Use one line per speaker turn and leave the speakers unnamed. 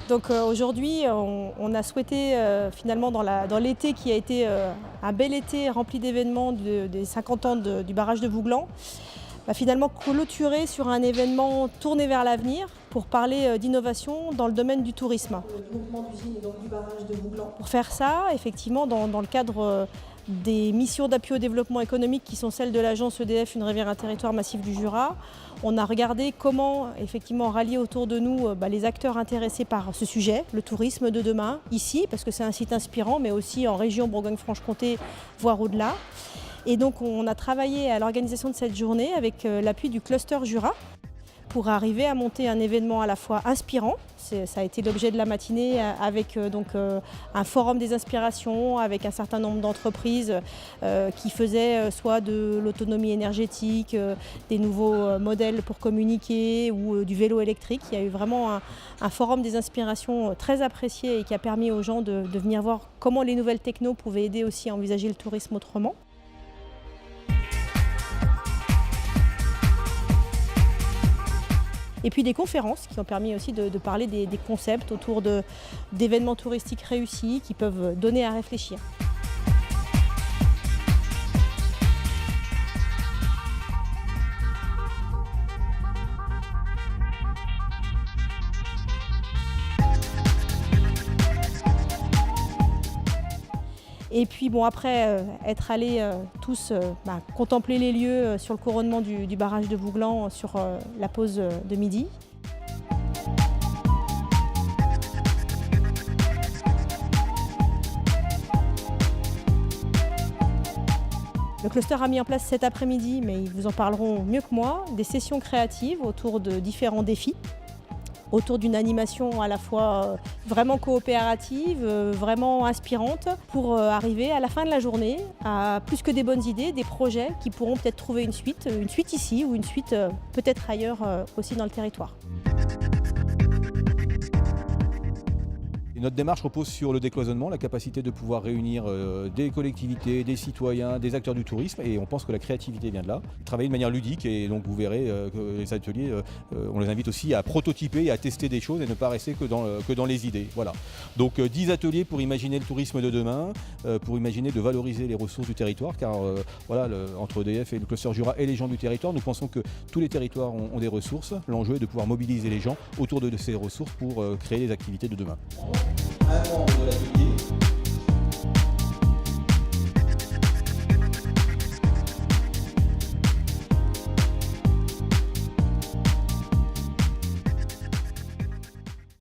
Donc aujourd'hui, on a souhaité finalement dans l'été qui a été un bel été rempli d'événements des 50 ans du barrage de Vouglan, finalement clôturer sur un événement tourné vers l'avenir pour parler d'innovation dans le domaine du tourisme. Le groupement d'usines et donc du barrage de Vouglan. Pour faire ça, effectivement, dans le cadre des missions d'appui au développement économique qui sont celles de l'agence EDF Une rivière, un territoire massif du Jura, on a regardé comment effectivement rallier autour de nous les acteurs intéressés par ce sujet, le tourisme de demain, ici, parce que c'est un site inspirant, mais aussi en région Bourgogne-Franche-Comté, voire au-delà. Et donc on a travaillé à l'organisation de cette journée avec l'appui du cluster Jura pour arriver à monter un événement à la fois inspirant, ça a été l'objet de la matinée, avec un forum des inspirations, avec un certain nombre d'entreprises qui faisaient soit de l'autonomie énergétique, des nouveaux modèles pour communiquer ou du vélo électrique. Il y a eu vraiment un forum des inspirations très apprécié et qui a permis aux gens de venir voir comment les nouvelles technos pouvaient aider aussi à envisager le tourisme autrement. Et puis des conférences qui ont permis aussi de parler des concepts autour d'événements touristiques réussis qui peuvent donner à réfléchir. Et puis après être allés tous contempler les lieux sur le couronnement du barrage de Vouglan sur la pause de midi. Le cluster a mis en place cet après-midi, mais ils vous en parleront mieux que moi, des sessions créatives autour de différents défis, autour d'une animation à la fois vraiment coopérative, vraiment inspirante, pour arriver à la fin de la journée à plus que des bonnes idées, des projets qui pourront peut-être trouver une suite ici ou une suite peut-être ailleurs aussi dans le territoire.
Et notre démarche repose sur le décloisonnement, la capacité de pouvoir réunir des collectivités, des citoyens, des acteurs du tourisme, et on pense que la créativité vient de là. Travailler de manière ludique, et donc vous verrez que les ateliers, on les invite aussi à prototyper et à tester des choses et ne pas rester que dans les idées. Voilà. Donc 10 ateliers pour imaginer le tourisme de demain, pour imaginer de valoriser les ressources du territoire, car entre EDF et le cluster Jura et les gens du territoire, nous pensons que tous les territoires ont des ressources. L'enjeu est de pouvoir mobiliser les gens autour de ces ressources pour créer les activités de demain. Un membre de l'atelier